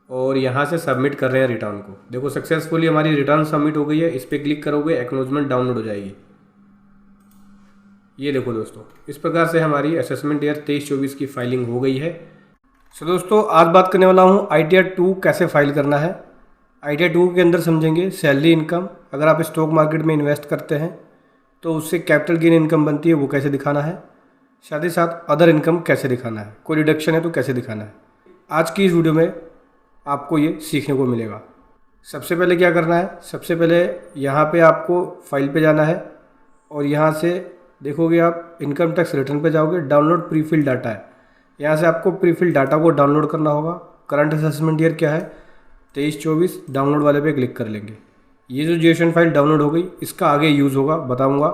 और यहाँ से सबमिट कर रहे हैं रिटर्न को। देखो सक्सेसफुली हमारी रिटर्न सबमिट हो गई है। इस पर क्लिक करोगे एक्नॉलेजमेंट डाउनलोड हो जाएगी। ये देखो दोस्तों, इस प्रकार से हमारी असेसमेंट ईयर 23-24 की फाइलिंग हो गई है। सो दोस्तों, आज बात करने वाला हूँ ITR 2 कैसे फाइल करना है। ITR 2 के अंदर समझेंगे सैलरी इनकम। अगर आप स्टॉक मार्केट में इन्वेस्ट करते हैं तो उससे कैपिटल गेन इनकम बनती है, वो कैसे दिखाना है। साथ ही साथ अदर इनकम कैसे दिखाना है, कोई डिडक्शन है तो कैसे दिखाना है। आज की इस वीडियो में आपको ये सीखने को मिलेगा। सबसे पहले क्या करना है, सबसे पहले यहाँ पे आपको फाइल पे जाना है और यहाँ से देखोगे आप इनकम टैक्स रिटर्न पे जाओगे, डाउनलोड प्रीफिल डाटा है। यहाँ से आपको प्रीफिल डाटा को डाउनलोड करना होगा। करंट असेसमेंट ईयर क्या है 23-24, डाउनलोड वाले पे क्लिक कर लेंगे। ये जो जेएसएन फाइल डाउनलोड हो गई, इसका आगे यूज़ होगा, बताऊँगा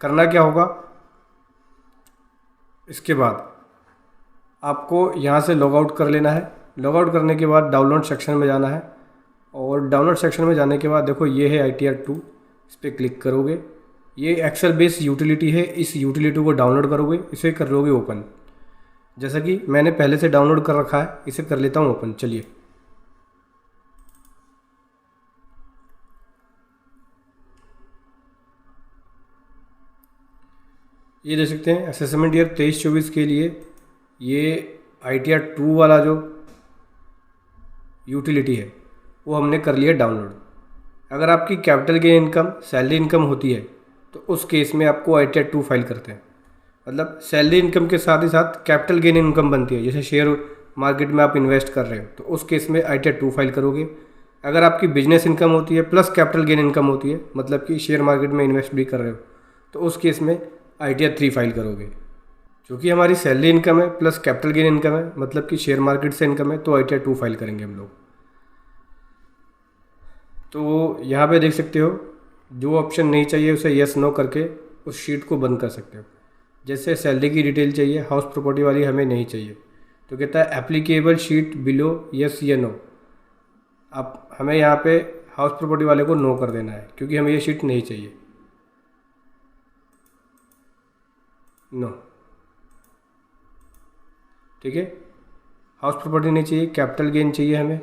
करना क्या होगा। इसके बाद आपको यहाँ से लॉग आउट कर लेना है। लॉग आउट करने के बाद डाउनलोड सेक्शन में जाना है और डाउनलोड सेक्शन में जाने के बाद देखो ये है ITR 2, इस पर क्लिक करोगे। ये एक्सेल बेस्ड यूटिलिटी है, इस यूटिलिटी को डाउनलोड करोगे, इसे कर लोगे ओपन। जैसा कि मैंने पहले से डाउनलोड कर रखा है, इसे कर लेता हूँ ओपन। चलिए, ये देख सकते हैं असेसमेंट ईयर 23-24 के लिए ये ITR 2 वाला जो यूटिलिटी है वो हमने कर लिया डाउनलोड। अगर आपकी capital gain income salary income होती है तो उस केस में आपको ITR 2 फाइल करते हैं। मतलब सैलरी इनकम के साथ ही साथ कैपिटल गेन इनकम बनती है, जैसे शेयर मार्केट में आप इन्वेस्ट कर रहे हो तो उस केस में ITR 2 फाइल करोगे। अगर आपकी बिजनेस इनकम होती है प्लस कैपिटल गेन इनकम होती है, मतलब कि शेयर मार्केट में इन्वेस्ट भी कर रहे हो, तो उस केस में ITR 3 फाइल करोगे। क्योंकि हमारी सैलरी इनकम है प्लस कैपिटल गेन इनकम है, मतलब कि शेयर मार्केट से इनकम है, तो ITR 2 फाइल करेंगे हम लोग। तो यहाँ पे देख सकते हो जो ऑप्शन नहीं चाहिए उसे यस नो करके उस शीट को बंद कर सकते हो। जैसे सैलरी की डिटेल चाहिए, हाउस प्रॉपर्टी वाली हमें नहीं चाहिए, तो कहता है एप्लीकेबल शीट बिलो यस या नो। आप हमें यहाँ पे हाउस प्रॉपर्टी वाले को नो कर देना है क्योंकि हमें ये शीट नहीं चाहिए। नो, ठीक है। हाउस प्रॉपर्टी नहीं चाहिए, कैपिटल गेन चाहिए हमें।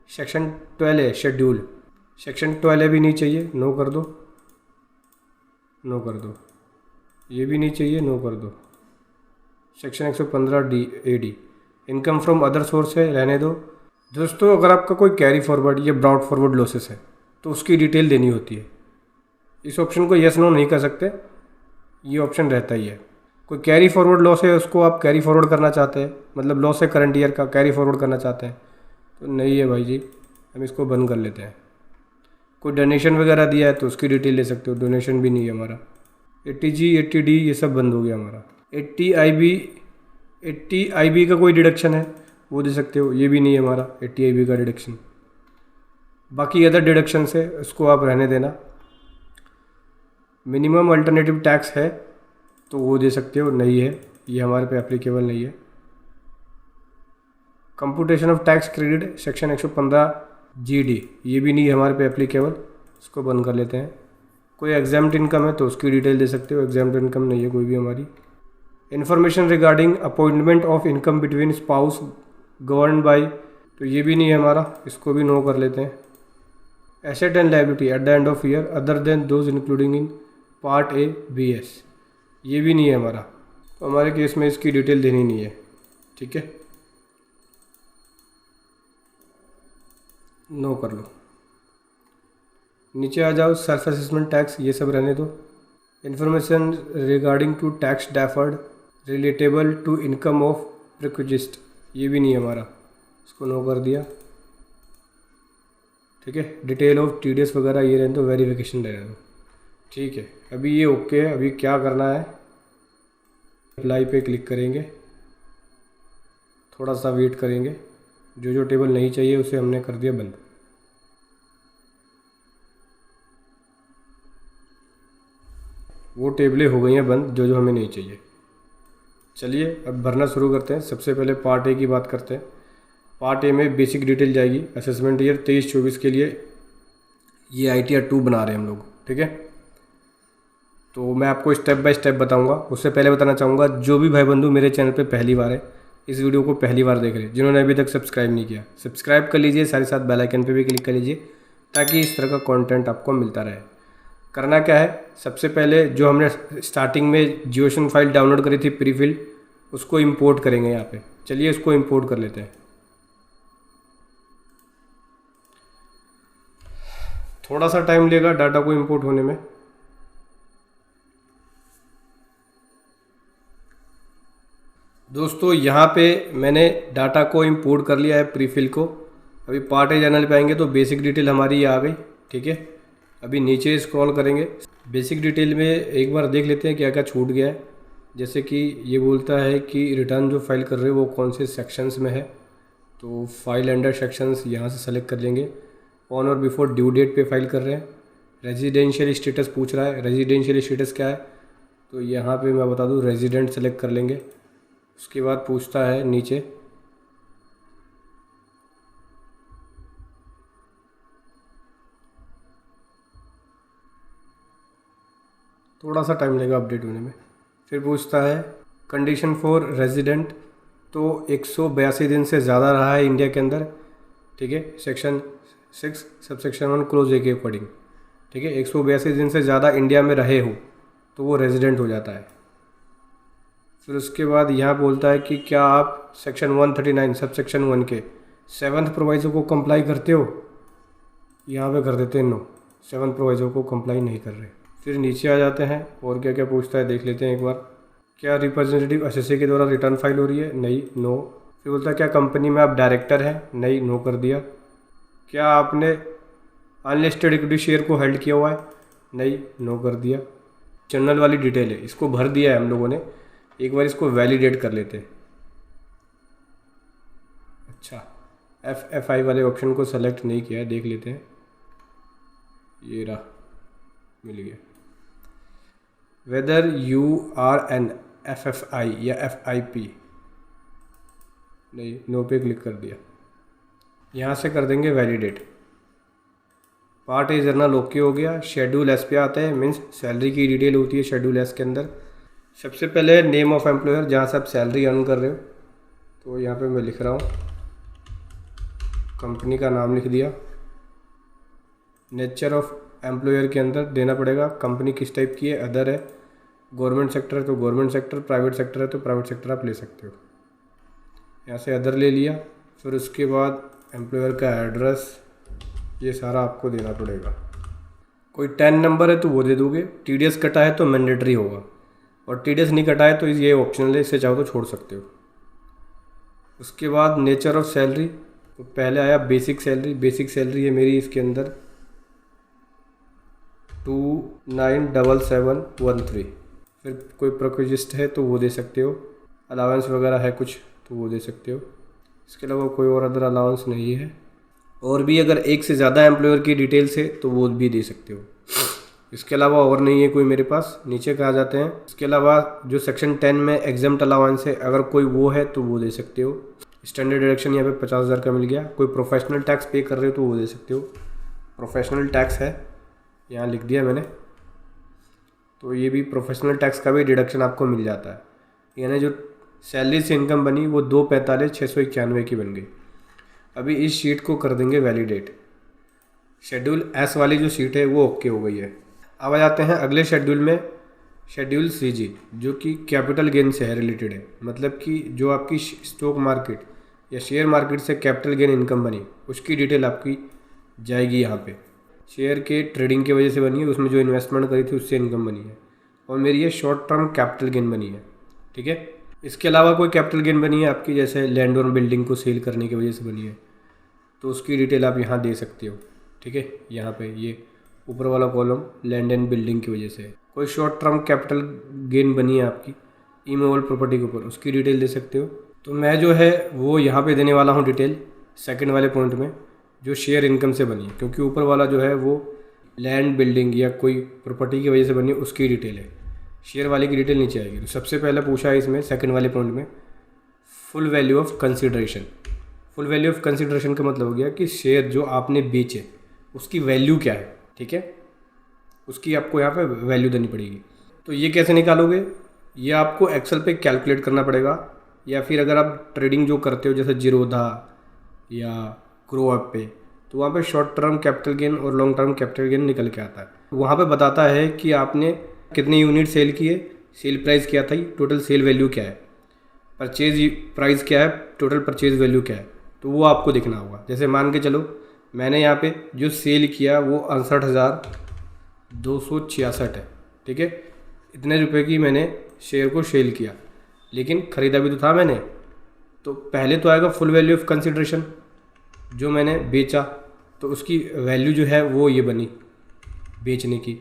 सेक्शन 12 है शेड्यूल, सेक्शन 12 भी नहीं चाहिए, नो कर दो, नो कर दो। ये भी नहीं चाहिए, नो कर दो। Section 115 AD income from other source है, रहने दो। दोस्तों, अगर आपका कोई कैरी फॉरवर्ड या ब्रॉड फॉरवर्ड लॉसेस है तो उसकी डिटेल देनी होती है। इस ऑप्शन को यस नो नहीं कर सकते, ये ऑप्शन रहता ही है। कोई कैरी फॉरवर्ड लॉस है, उसको आप कैरी फॉरवर्ड करना चाहते हैं, मतलब लॉस है करंट ईयर का, कैरी फॉरवर्ड करना चाहते हैं तो नहीं है भाई जी, हम इसको बंद कर लेते हैं। कोई डोनेशन वगैरह दिया है तो उसकी डिटेल ले सकते हो, डोनेशन भी नहीं है हमारा। 80G 80D ये सब बंद हो गया हमारा। 80IB का कोई डिडक्शन है वो दे सकते हो, ये भी नहीं है हमारा 80IB का डिडक्शन। बाकी अदर डिडक्शन है उसको आप रहने देना। मिनिमम अल्टरनेटिव टैक्स है तो वो दे सकते हो, नहीं है, ये हमारे पे एप्लीकेबल नहीं है। Computation of tax credit section 115GD ये भी नहीं है हमारे पे एप्लीकेबल, इसको बंद कर लेते हैं। कोई एग्जाम्ड इनकम है तो उसकी डिटेल दे सकते हो, एग्जाम्ड इनकम नहीं है कोई भी हमारी। Information regarding appointment of income between spouse govern by, तो ये भी नहीं है हमारा, इसको भी नो कर लेते हैं। Asset and liability at the end of year other than those including in part A BS ये भी नहीं है हमारा, तो हमारे केस में इसकी डिटेल देनी नहीं है, ठीक है, नो कर लो। नीचे आ जाओ, सेल्फ असेसमेंट टैक्स ये सब रहने दो। Information regarding to tax deferred relatable to income of perquisites ये भी नहीं है हमारा, इसको नो कर दिया, ठीक है। डिटेल ऑफ TDS वगैरह ये रहने दो, वेरिफिकेशन रहने दो, ठीक है। अभी ये ओके है। अभी क्या करना है, अप्लाई पे क्लिक करेंगे, थोड़ा सा वेट करेंगे। जो जो टेबल नहीं चाहिए उसे हमने कर दिया बंद। वो टेबलें हो गई हैं बंद जो जो हमें नहीं चाहिए। चलिए अब भरना शुरू करते हैं। सबसे पहले पार्ट A की बात करते हैं। पार्ट A में बेसिक डिटेल जाएगी। असेसमेंट ईयर 23-24 के लिए ये ITR 2 बना रहे हैं हम लोग, ठीक है। तो मैं आपको स्टेप बाय स्टेप बताऊंगा। उससे पहले बताना चाहूँगा जो भी भाई बंधु मेरे चैनल पे पहली बार है इस वीडियो को पहली बार देख रहे हैं, जिन्होंने अभी तक सब्सक्राइब नहीं किया सब्सक्राइब कर लीजिए, साथ ही साथ बेल आइकन पे भी क्लिक कर लीजिए ताकि इस तरह का कंटेंट आपको मिलता रहे। करना क्या है, सबसे पहले जो हमने स्टार्टिंग में जियोशन फाइल डाउनलोड करी थी प्री फिल, उसको इंपोर्ट करेंगे यहाँ पे। चलिए इसको इंपोर्ट कर लेते हैं। थोड़ा सा टाइम लेगा डाटा को इंपोर्ट होने में। दोस्तों यहाँ पे मैंने डाटा को इंपोर्ट कर लिया है प्री फिल को। अभी पार्ट ए जनरल पे आएंगे तो बेसिक डिटेल हमारी ये आ गई, ठीक है। अभी नीचे स्क्रॉल करेंगे, बेसिक डिटेल में एक बार देख लेते हैं क्या क्या छूट गया है। जैसे कि ये बोलता है कि रिटर्न जो फाइल कर रहे हो वो कौन से सेक्शंस में है, तो फाइल अंडर सेक्शंस यहाँ से सेलेक्ट कर लेंगे। ऑन और बिफोर ड्यू डेट पे फाइल कर रहे हैं। रेजिडेंशियल स्टेटस पूछ रहा है, रेजिडेंशियल स्टेटस क्या है, तो यहाँ पे मैं बता दूँ रेजिडेंट सेलेक्ट कर लेंगे। उसके बाद पूछता है नीचे थोड़ा सा टाइम लगेगा अपडेट होने में। फिर पूछता है कंडीशन फॉर रेजिडेंट, तो 182 दिन से ज़्यादा रहा है इंडिया के अंदर, ठीक है। सेक्शन 6 सबसेक्शन 1 क्लोज ए के अकॉर्डिंग, ठीक है। 182 दिन से ज़्यादा इंडिया में रहे हो तो वो रेजिडेंट हो जाता है। फिर उसके बाद यहाँ बोलता है कि क्या आप सेक्शन 139 सबसेक्शन 1 के 7th प्रोवाइजर को कंप्लाई करते हो। यहाँ पे कर देते हैं नो, 7th प्रोवाइजर को कंप्लाई नहीं कर रहे। फिर नीचे आ जाते हैं और क्या क्या पूछता है देख लेते हैं एक बार। क्या रिप्रेजेंटेटिव एसएससी के द्वारा रिटर्न फाइल हो रही है, नहीं, नो। फिर बोलता है क्या कंपनी में आप डायरेक्टर हैं, नहीं, नो कर दिया। क्या आपने अनलिस्टेड इक्विटी शेयर को हेल्ड किया हुआ है, नहीं, नो कर दिया। जनरल वाली डिटेल है, इसको भर दिया है हम लोगों ने, एक बार इसको वैलिडेट कर लेते हैं। अच्छा, FFI वाले ऑप्शन को सेलेक्ट नहीं किया है, देख लेते हैं। ये रहा, मिल गया। Whether you are an FFI या FIP, नहीं, नो पे क्लिक कर दिया। यहाँ से कर देंगे validate. Part A journal okay हो गया। शेड्यूल एस पे आता है, मीन्स सैलरी की डिटेल होती है शेड्यूल एस के अंदर। सबसे पहले नेम ऑफ एम्प्लॉयर, जहाँ से आप सैलरी अर्न कर रहे हो, तो यहाँ पे मैं लिख रहा हूँ कंपनी का नाम लिख दिया। नेचर ऑफ एम्प्लॉयर के अंदर देना पड़ेगा कंपनी किस टाइप की है, अदर है, गवर्नमेंट सेक्टर है तो गवर्नमेंट सेक्टर, प्राइवेट सेक्टर है तो प्राइवेट सेक्टर आप ले सकते हो। यहाँ से अदर ले लिया। फिर उसके बाद एम्प्लॉयर का एड्रेस, ये सारा आपको देना पड़ेगा। कोई 10 नंबर है तो वो दे दोगे। TDS कटा है तो मैंडेटरी होगा, और TDS नहीं कटा है तो ये ऑप्शनल है, इससे चाहो तो छोड़ सकते हो। उसके बाद नेचर ऑफ सैलरी, तो पहले आया बेसिक सैलरी। बेसिक सैलरी है मेरी इसके अंदर 297713। फिर कोई प्रोक्विजिस्ट है तो वो दे सकते हो, अलाउंस वगैरह है कुछ तो वो दे सकते हो। इसके अलावा कोई और अदर अलाउंस नहीं है। और भी अगर एक से ज़्यादा एम्प्लॉयर की डिटेल्स है तो वो भी दे सकते हो। इसके अलावा और नहीं है कोई मेरे पास। नीचे कहा जाते हैं इसके अलावा जो सेक्शन 10 में एग्जाम्प्ट अलाउंस है, अगर कोई वो है तो वो दे सकते हो। स्टैंडर्ड डिडक्शन यहाँ पे 50,000 का मिल गया। कोई प्रोफेशनल टैक्स पे कर रहे हो तो वो दे सकते हो। प्रोफेशनल टैक्स है, यहाँ लिख दिया मैंने, तो ये भी प्रोफेशनल टैक्स का भी डिडक्शन आपको मिल जाता है। यानी जो सैलरी से इनकम बनी वो 245,691 की बन गई। अभी इस शीट को कर देंगे वैलिडेट। शेड्यूल एस वाली जो शीट है वो ओके हो गई है। अब आ जाते हैं अगले शेड्यूल में, शेड्यूल CG, जो कि कैपिटल गेन से है रिलेटेड है। मतलब कि जो आपकी स्टॉक मार्केट या शेयर मार्केट से कैपिटल गेन इनकम बनी उसकी डिटेल आपकी जाएगी यहाँ पे। शेयर के ट्रेडिंग की वजह से बनी है, उसमें जो इन्वेस्टमेंट करी थी उससे इनकम बनी है, और मेरी ये शॉर्ट टर्म कैपिटल गेन बनी है, ठीक है। इसके अलावा कोई कैपिटल गेन बनी है आपकी, जैसे लैंड और बिल्डिंग को सेल करने की वजह से बनी है, तो उसकी डिटेल आप यहाँ दे सकते हो, ठीक है। यहाँ पे ये ऊपर वाला कॉलम लैंड एंड बिल्डिंग की वजह से। कोई शॉर्ट टर्म कैपिटल गेन बनी है आपकी इमूवेबल प्रॉपर्टी के ऊपर, उसकी डिटेल दे सकते हो। तो मैं जो है वो यहाँ पे देने वाला हूँ डिटेल सेकंड वाले पॉइंट में, जो शेयर इनकम से बनी है, क्योंकि ऊपर वाला जो है वो लैंड बिल्डिंग या कोई प्रॉपर्टी की वजह से बनी है उसकी डिटेल है, शेयर वाले की डिटेल नीचे आएगी। तो सबसे पहले पूछा है इसमें सेकंड वाले पॉइंट में full value of consideration. Full value of consideration का मतलब हो गया कि शेयर जो आपने बेचे उसकी वैल्यू क्या है, ठीक है, उसकी आपको यहाँ पे वैल्यू देनी पड़ेगी। तो ये कैसे निकालोगे, ये आपको एक्सेल पे कैलकुलेट करना पड़ेगा। या फिर अगर आप ट्रेडिंग जो करते हो जैसे जीरोधा या ग्रो ऐप पे, तो वहाँ पे शॉर्ट टर्म कैपिटल गेन और लॉन्ग टर्म कैपिटल गेन निकल के आता है। वहाँ पे बताता है कि आपने कितने यूनिट सेल किए, सेल प्राइस क्या था, टोटल सेल वैल्यू क्या है, परचेज प्राइस क्या है, टोटल परचेज वैल्यू क्या है, तो वो आपको देखना होगा। जैसे मान के चलो मैंने यहाँ पे जो सेल किया वो 68,266 है, ठीक है। इतने रुपए की मैंने शेयर को सेल किया, लेकिन ख़रीदा भी तो था मैंने, तो पहले तो आएगा फुल वैल्यू ऑफ कंसिडरेशन, जो मैंने बेचा तो उसकी वैल्यू जो है वो ये बनी बेचने की।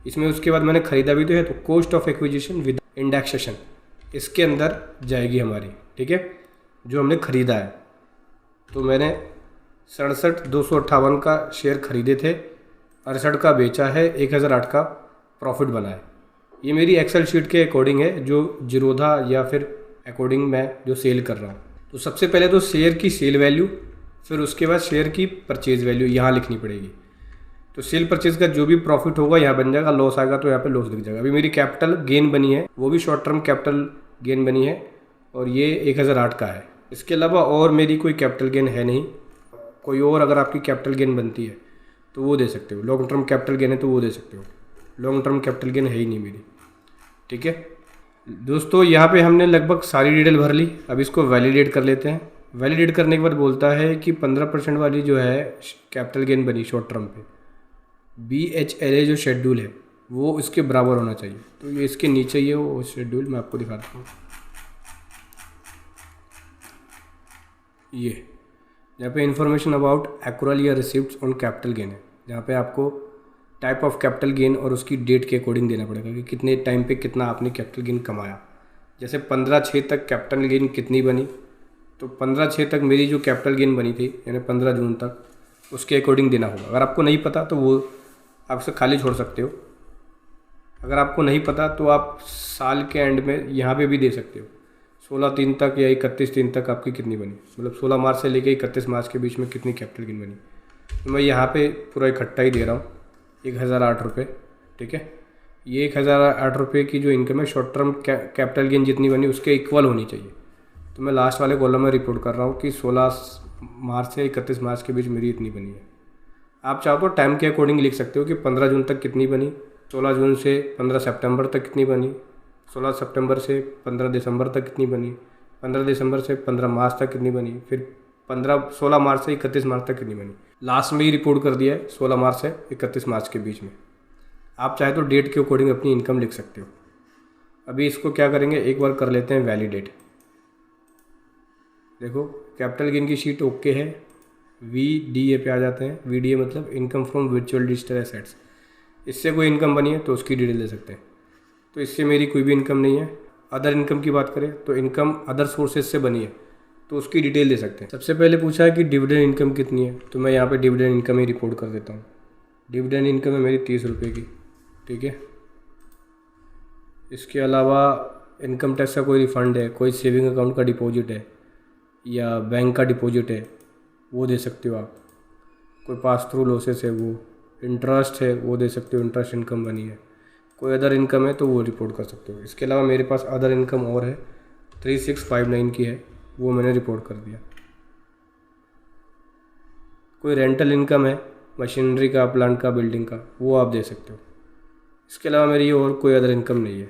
इसमें उसके बाद मैंने ख़रीदा भी तो है, तो cost of acquisition with indexation इसके अंदर जाएगी हमारी, ठीक है, जो हमने ख़रीदा है। तो मैंने 67,258 का शेयर ख़रीदे थे, 68 का बेचा है, 1008 का प्रॉफिट बना है। ये मेरी एक्सेल शीट के अकॉर्डिंग है, जो जीरोधा या फिर अकॉर्डिंग मैं जो सेल कर रहा हूँ। तो सबसे पहले तो शेयर की सेल वैल्यू, फिर उसके बाद शेयर की परचेज वैल्यू यहाँ लिखनी पड़ेगी। तो सेल परचेज का जो भी प्रॉफिट होगा यहाँ बन जाएगा, लॉस आएगा तो यहाँ पे लॉस दिख जाएगा। अभी मेरी कैपिटल गेन बनी है, वो भी शॉर्ट टर्म कैपिटल गेन बनी है, और ये 1008 का है। इसके अलावा और मेरी कोई कैपिटल गेन है नहीं। कोई और अगर आपकी कैपिटल गेन बनती है तो वो दे सकते हो, लॉन्ग टर्म कैपिटल गेन है तो वो दे सकते हो। लॉन्ग टर्म कैपिटल गेन है ही नहीं मेरी, ठीक है दोस्तों। यहाँ पे हमने लगभग सारी डिटेल भर ली। अब इसको वैलिडेट कर लेते हैं। वैलिडेट करने के बाद बोलता है कि 15% वाली जो है कैपिटल गेन बनी शॉर्ट टर्म पे, BHLA जो शेड्यूल है वो इसके बराबर होना चाहिए। तो ये इसके नीचे ही है वो शेड्यूल, मैं आपको दिखाता हूँ। ये यहाँ पे इंफॉर्मेशन अबाउट एक्रूअल या रिसिप्ट्स ऑन कैपिटल गेन है, जहाँ पे आपको टाइप ऑफ कैपिटल गेन और उसकी डेट के अकॉर्डिंग देना पड़ेगा कि कितने टाइम पे कितना आपने कैपिटल गेन कमाया। जैसे 15/6 तक कैपिटल गेन कितनी बनी, तो 15/6 तक मेरी जो कैपिटल गेन बनी थी यानी 15 जून तक, उसके अकॉर्डिंग देना होगा। अगर आपको नहीं पता तो वो आप इसे खाली छोड़ सकते हो। अगर आपको नहीं पता तो आप साल के एंड में यहाँ पे भी दे सकते हो, 16/3 तक या 31/3 तक आपकी कितनी बनी, मतलब 16 मार्च से लेकर 31 मार्च के बीच में कितनी कैपिटल गेन बनी। तो मैं यहाँ पे पूरा इकट्ठा ही दे रहा हूँ, 1008 रुपये, ठीक है। ये 1008 रुपये की जो इनकम है शॉर्ट टर्म कैपिटल गेन जितनी बनी उसके इक्वल होनी चाहिए। तो मैं लास्ट वाले कॉलम में रिपोर्ट कर रहा हूँ कि 16 मार्च से 31 मार्च के बीच मेरी इतनी बनी है। आप चाहो तो टाइम के अकॉर्डिंग लिख सकते हो कि 15 जून तक कितनी बनी, 16 जून से 15 सितंबर तक कितनी बनी, 16 सितंबर से 15 दिसंबर तक कितनी बनी, 15 दिसंबर से 15 मार्च तक कितनी बनी, फिर 16 मार्च से 31 मार्च तक कितनी बनी। लास्ट में ही रिपोर्ट कर दिया है 16 मार्च से 31 मार्च के बीच में। आप चाहे तो डेट के अकॉर्डिंग अपनी इनकम लिख सकते हो। अभी इसको क्या करेंगे, एक बार कर लेते हैं वैलिडेट। देखो कैपिटल गेन की शीट ओके है, VDA पे आ जाते हैं। VDA मतलब income from virtual digital assets. इससे कोई इनकम बनी है तो उसकी डिटेल दे सकते हैं। तो इससे मेरी कोई भी इनकम नहीं है। अदर इनकम की बात करें तो इनकम अदर सोर्सेज से बनी है तो उसकी डिटेल दे सकते हैं। सबसे पहले पूछा है कि डिविडेंड इनकम कितनी है, तो मैं यहाँ पे डिविडेंड इनकम ही रिपोर्ट कर देता हूँ। डिविडेंड इनकम है मेरी 30 रुपये की, ठीक है। इसके अलावा इनकम टैक्स का कोई रिफ़ंड है, कोई सेविंग अकाउंट का डिपॉजिट है या बैंक का डिपॉजिट है, वो दे सकते हो आप। कोई पास थ्रू लॉसेस है, वो इंटरेस्ट है वो दे सकते हो, इंटरेस्ट इनकम बनी है। कोई अदर इनकम है तो वो रिपोर्ट कर सकते हो। इसके अलावा मेरे पास अदर इनकम और है 3659 की है, वो मैंने रिपोर्ट कर दिया। कोई रेंटल इनकम है मशीनरी का, प्लांट का, बिल्डिंग का, वो आप दे सकते हो। इसके अलावा मेरी और कोई अदर इनकम नहीं है।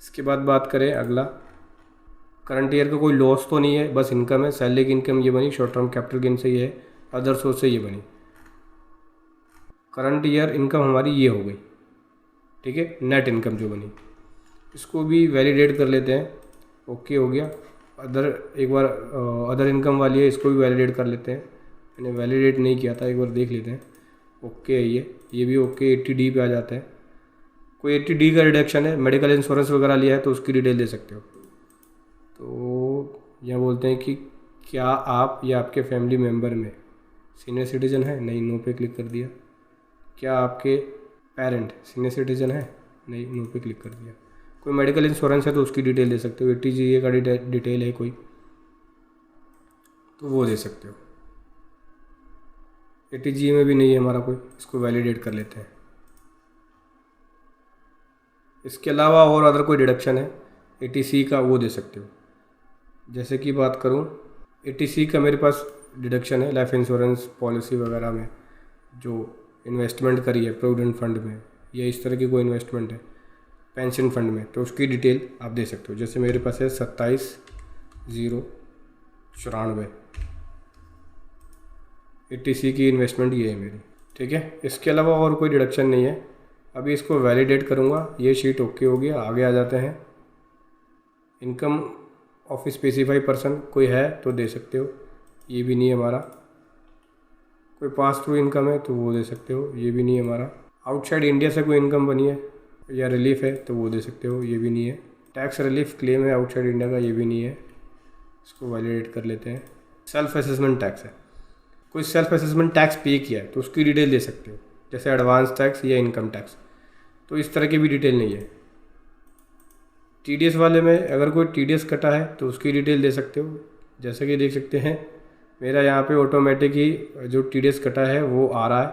इसके बाद बात करें अगला, करंट ईयर का कोई लॉस तो नहीं है, बस इनकम है। सैलरी की इनकम ये बनी, शॉर्ट टर्म कैपिटल गेन से ये है, अदर सोर्स से ये बनी। करंट ईयर इनकम हमारी ये हो गई, ठीक है, नेट इनकम जो बनी। इसको भी वैलिडेट कर लेते हैं, ओके हो गया। अदर एक बार अदर इनकम वाली है, इसको भी वैलिडेट कर लेते हैं। मैंने वैलिडेट नहीं किया था, एक बार देख लेते हैं। ओके है ये भी ओके। 80D पे आ जाते हैं। कोई 80D का रिडक्शन है, मेडिकल इंश्योरेंस वगैरह लिया है तो उसकी डिटेल दे सकते हो। तो यहाँ बोलते हैं कि क्या आप या आपके फैमिली मेम्बर में सीनियर सिटीज़न है, नहीं, नो पे क्लिक कर दिया। क्या आपके पेरेंट सीनियर सिटीज़न है, नहीं, नो पे क्लिक कर दिया। कोई मेडिकल इंश्योरेंस है तो उसकी डिटेल दे सकते हो। 80GA का डिटेल है कोई तो वो दे सकते हो। 80GA में भी नहीं है हमारा कोई, इसको वैलिडेट कर लेते हैं। इसके अलावा और अदर कोई डिडक्शन है 80C का, वो दे सकते हो। जैसे कि बात करूं, एटीसी का मेरे पास डिडक्शन है लाइफ इंश्योरेंस पॉलिसी वगैरह में, जो इन्वेस्टमेंट करी है प्रोविडेंट फंड में या इस तरह की कोई इन्वेस्टमेंट है पेंशन फंड में, तो उसकी डिटेल आप दे सकते हो। जैसे मेरे पास है 27,094 एटीसी की इन्वेस्टमेंट ये है मेरी, ठीक है। इसके अलावा और कोई डिडक्शन नहीं है। अभी इसको वैलिडेट करूँगा, ये शीट ओके होगी। आगे आ जाते हैं। इनकम ऑफ स्पेसिफाई पर्सन कोई है तो दे सकते हो, ये भी नहीं है हमारा। कोई पास थ्रू इनकम है तो वो दे सकते हो, ये भी नहीं है हमारा। आउटसाइड इंडिया से कोई इनकम बनी है या रिलीफ है तो वो दे सकते हो, ये भी नहीं है। टैक्स रिलीफ क्लेम है आउटसाइड इंडिया का, ये भी नहीं है। इसको वैलिडेट कर लेते हैं। सेल्फ असेसमेंट टैक्स है, कोई सेल्फ असेसमेंट टैक्स पे किया है तो उसकी डिटेल दे सकते हो, जैसे एडवांस टैक्स या इनकम टैक्स। तो इस तरह की भी डिटेल नहीं है। टीडीएस वाले में अगर कोई टीडीएस कटा है तो उसकी डिटेल दे सकते हो। जैसे कि देख सकते हैं मेरा यहाँ पे ऑटोमेटिक ही जो टीडीएस कटा है वो आ रहा है।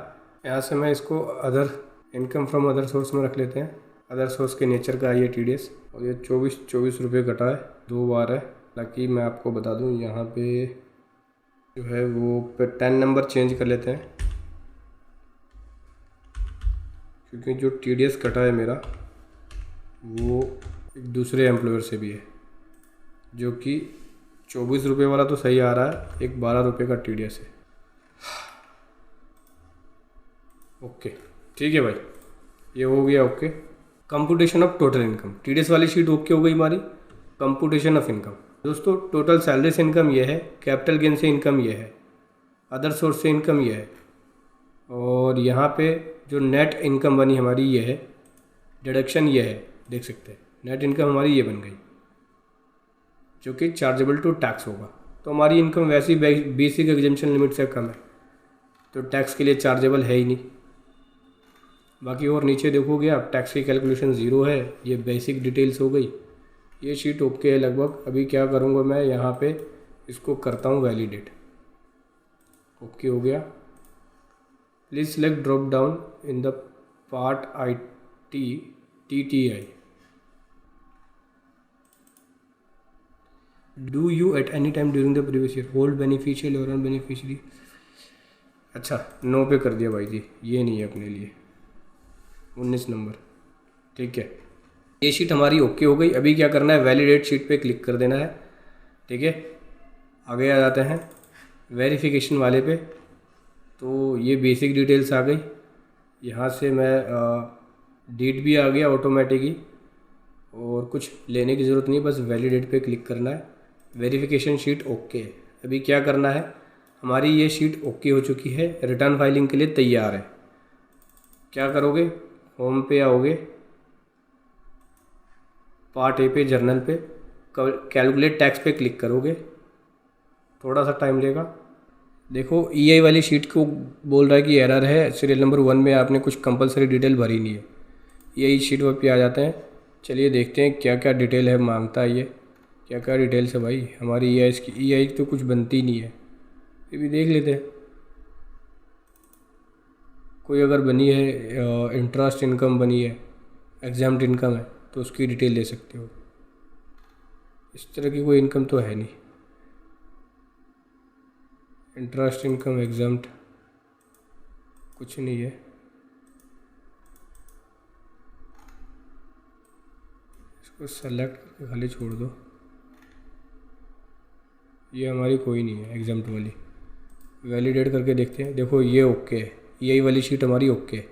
यहाँ से मैं इसको other income from other source में रख लेते हैं। अदर सोर्स के नेचर का है ये टीडीएस, और ये 24 रुपये कटा है, 2 बार है। ताकि मैं आपको बता दूँ, यहाँ पे जो है वो 10 नंबर चेंज कर लेते हैं, क्योंकि जो टीडीएस कटा है मेरा वो एक दूसरे एम्प्लॉयर से भी है, जो कि 24 रुपये वाला तो सही आ रहा है, एक 12 रुपये का टीडीएस है। ओके, ठीक है भाई, ये हो गया okay. Computation of total income, TDS वाली शीट ओके हो गई हमारी। कंप्यूटेशन ऑफ इनकम दोस्तों, टोटल सैलरी से इनकम ये है, कैपिटल गेन से इनकम ये है, अदर सोर्स से इनकम ये है, और यहाँ पे जो नेट इनकम बनी हमारी ये है, डिडक्शन ये है, देख सकते हैं नेट इनकम हमारी ये बन गई, जो कि चार्जेबल टू टैक्स होगा। तो हमारी इनकम वैसे ही बेसिक एग्जेम्पशन लिमिट से कम है, तो टैक्स के लिए चार्जेबल है ही नहीं। बाकी और नीचे देखोगे आप, टैक्स की कैलकुलेशन ज़ीरो है, ये बेसिक डिटेल्स हो गई। ये शीट ओके है लगभग। अभी क्या करूँगा मैं, यहाँ पे इसको करता हूँ वैलिडेट। ओके हो गया। Please select drop down in the part TTI। Do you at any time during the previous year hold beneficial और अन बेनिफिशियरी। अच्छा, नो पे कर दिया भाई जी, ये नहीं है अपने लिए। 19 नंबर, ठीक है। ये शीट हमारी ओके हो गई। अभी क्या करना है, वैलिडेट शीट पे क्लिक कर देना है, ठीक है। आगे आ जाते हैं वेरिफिकेशन वाले पे। तो ये बेसिक डिटेल्स आ गई। यहाँ से मैं डेट भी आ गया ऑटोमेटिक ही, और कुछ लेने की ज़रूरत नहीं, बस वैलिडेट पे क्लिक करना है। Verification sheet okay. अभी क्या करना है, हमारी ये शीट ओके हो चुकी है, रिटर्न फाइलिंग के लिए तैयार है। क्या करोगे, होम पे आओगे, पार्ट ए पे जर्नल पे कैलकुलेट टैक्स पे क्लिक करोगे। थोड़ा सा टाइम लेगा। देखो ईआई वाली शीट को बोल रहा है कि एरर है, सीरियल नंबर 1 में आपने कुछ कंपलसरी डिटेल भरी नहीं है। ईआई शीट पे आ जाते हैं। चलिए देखते हैं क्या क्या डिटेल है, मांगता है ये क्या क्या डिटेल्स है भाई हमारी। ईआई तो कुछ बनती नहीं है, ये भी देख लेते हैं। कोई अगर बनी है, इंटरेस्ट इनकम बनी है, एग्जाम्प्ट इनकम है, तो उसकी डिटेल दे सकते हो। इस तरह की कोई इनकम तो है नहीं। इंटरेस्ट इनकम एग्जाम्प्ट कुछ नहीं है। इसको सेलेक्ट करके खाली छोड़ दो। ये हमारी कोई नहीं है एग्जाम्प्ट वाली। वैलिडेट करके देखते हैं। देखो ये ओके है, यही वाली शीट हमारी ओके है।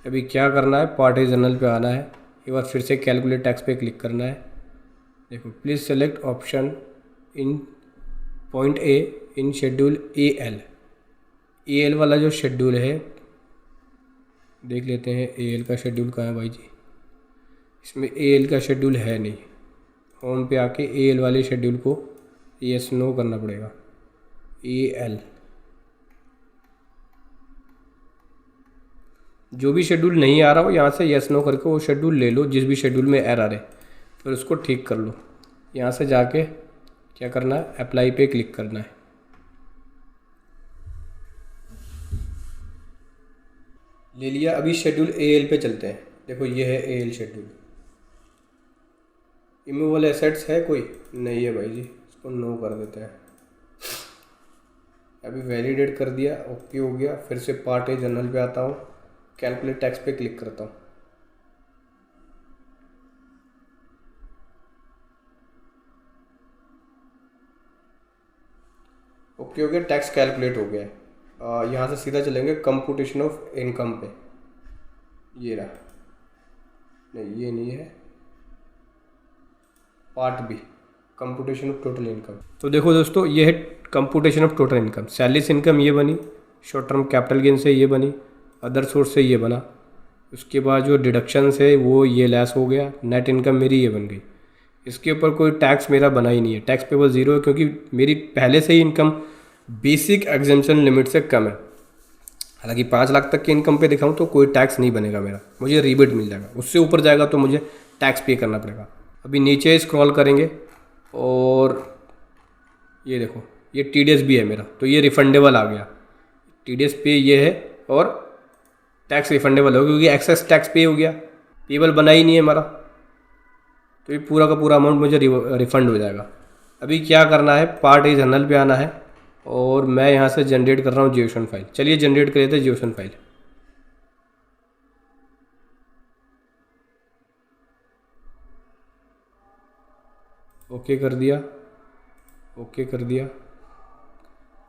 अभी क्या करना है, पार्ट ए जर्नल पे आना है, एक बार फिर से कैलकुलेट टैक्स पे क्लिक करना है। देखो please select option in point A in schedule AL वाला जो शेड्यूल है, देख लेते हैं AL का शेड्यूल कहाँ है भाई जी। इसमें AL का शेड्यूल है नहीं। होम पे आके AL वाले शेड्यूल को यस नो करना पड़ेगा। AL जो भी शेड्यूल नहीं आ रहा हो, यहाँ से यस नो करके वो शेड्यूल ले लो, जिस भी शेड्यूल में एरर है, फिर उसको ठीक कर लो। यहाँ से जाके क्या करना है, अप्लाई पे क्लिक करना है। ले लिया। अभी शेड्यूल AL पे चलते हैं। देखो ये है AL शेड्यूल। इमूवेबल एसेट्स है कोई नहीं है भाई जी, इसको नो कर देते हैं। अभी वैलिडेट कर दिया, ओके हो गया। फिर से पार्ट ए जनरल पे आता हूँ, कैलकुलेट टैक्स पे क्लिक करता हूँ। ओके हो गया, टैक्स कैलकुलेट हो गया है। यहाँ से सीधा चलेंगे कंप्यूटेशन ऑफ इनकम पे। ये रहा, नहीं ये नहीं है, part B computation of total income. तो देखो दोस्तों, ये है computation of total income. Salary से इनकम ये बनी, शॉर्ट टर्म कैपिटल गेन से ये बनी, अदर सोर्स से ये बना। उसके बाद जो डिडक्शन है वो ये लेस हो गया, नेट इनकम मेरी ये बन गई। इसके ऊपर कोई टैक्स मेरा बना ही नहीं है, टैक्स पेबल ज़ीरो है, क्योंकि मेरी पहले से ही इनकम बेसिक एग्जेम्पशन लिमिट से कम है। हालांकि 5 लाख तक की इनकम पे दिखाऊं तो कोई टैक्स नहीं बनेगा मेरा, मुझे रिबेट मिल जाएगा। उससे ऊपर जाएगा तो मुझे टैक्स पे करना पड़ेगा। अभी नीचे स्क्रॉल करेंगे और ये देखो, ये TDS भी है मेरा, तो ये रिफंडेबल आ गया। TDS पे ये है और टैक्स रिफंडेबल हो, क्योंकि एक्सेस टैक्स पे हो गया, पेबल बना ही नहीं है हमारा, तो ये पूरा का पूरा अमाउंट मुझे रिफंड हो जाएगा। अभी क्या करना है, पार्ट ए जनरल पे आना है और मैं यहाँ से जनरेट कर रहा हूँ जियोशन फाइल। चलिए जनरेट कर लेते हैं जियोशन फाइल। ओके कर दिया, ओके कर दिया,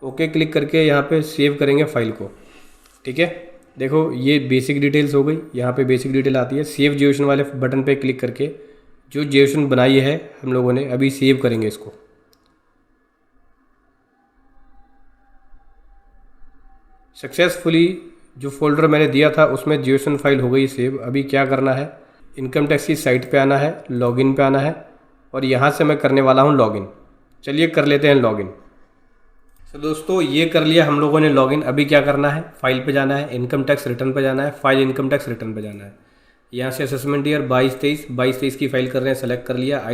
ओके क्लिक करके यहाँ पे सेव करेंगे फाइल को। ठीक है, देखो ये बेसिक डिटेल्स हो गई, यहाँ पे बेसिक डिटेल आती है। सेव जियोशन वाले बटन पे क्लिक करके जो जियोशन बनाई है हम लोगों ने, अभी सेव करेंगे इसको। सक्सेसफुली जो फोल्डर मैंने दिया था उसमें जियोशन फाइल हो गई सेव। अभी क्या करना है, इनकम टैक्स की साइट पे आना है, लॉगिन पे आना है और यहाँ से मैं करने वाला हूँ लॉगिन। चलिए कर लेते हैं लॉगिन। तो दोस्तों ये कर लिया हम लोगों ने लॉगिन। अभी क्या करना है, फाइल पे जाना है, इनकम टैक्स रिटर्न पे जाना है, फाइल इनकम टैक्स रिटर्न पे जाना है। यहाँ से असेसमेंट ईयर 22-23 की फाइल कर रहे हैं, सेलेक्ट कर लिया।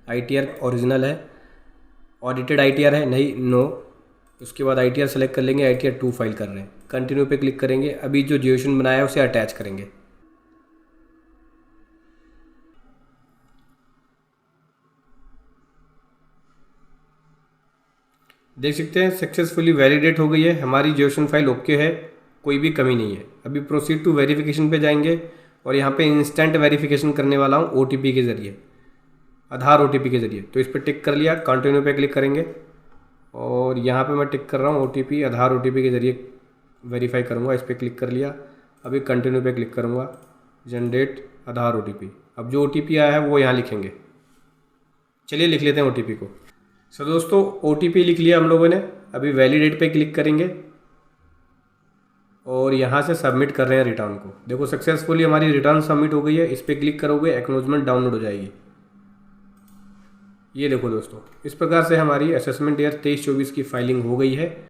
ITR ओरिजिनल है, ऑडिटेड ITR है नहीं, नो। उसके बाद ITR सेलेक्ट कर लेंगे, ITR 2 फाइल कर रहे हैं, कंटिन्यू पे क्लिक करेंगे। अभी जो जियोशन बनाया है उसे अटैच करेंगे। देख सकते हैं सक्सेसफुली वैलिडेट हो गई है हमारी जियोशन फाइल, ओके है, कोई भी कमी नहीं है। अभी प्रोसीड टू वेरिफिकेशन पे जाएंगे और यहाँ पे इंस्टेंट वेरिफिकेशन करने वाला हूँ OTP के ज़रिए, आधार OTP के ज़रिए। तो इस पर टिक कर लिया, कंटिन्यू पे क्लिक करेंगे और यहाँ पे मैं टिक कर रहा हूँ OTP, आधार OTP के ज़रिए वेरीफाई करूँगा। इस पर क्लिक कर लिया, अभी कंटिन्यू पे क्लिक करूँगा, जनरेट आधार OTP। अब जो OTP आया है वो यहाँ लिखेंगे। चलिए लिख लेते हैं OTP को। सो दोस्तों OTP लिख लिया हम लोगों ने। अभी वैलिडेट पे क्लिक करेंगे और यहाँ से सबमिट कर रहे हैं रिटर्न को। देखो सक्सेसफुली हमारी रिटर्न सबमिट हो गई है। इस पर क्लिक करोगे, एक्नॉलेजमेंट डाउनलोड हो जाएगी। ये देखो दोस्तों, इस प्रकार से हमारी असेसमेंट ईयर 23-24 की फाइलिंग हो गई है।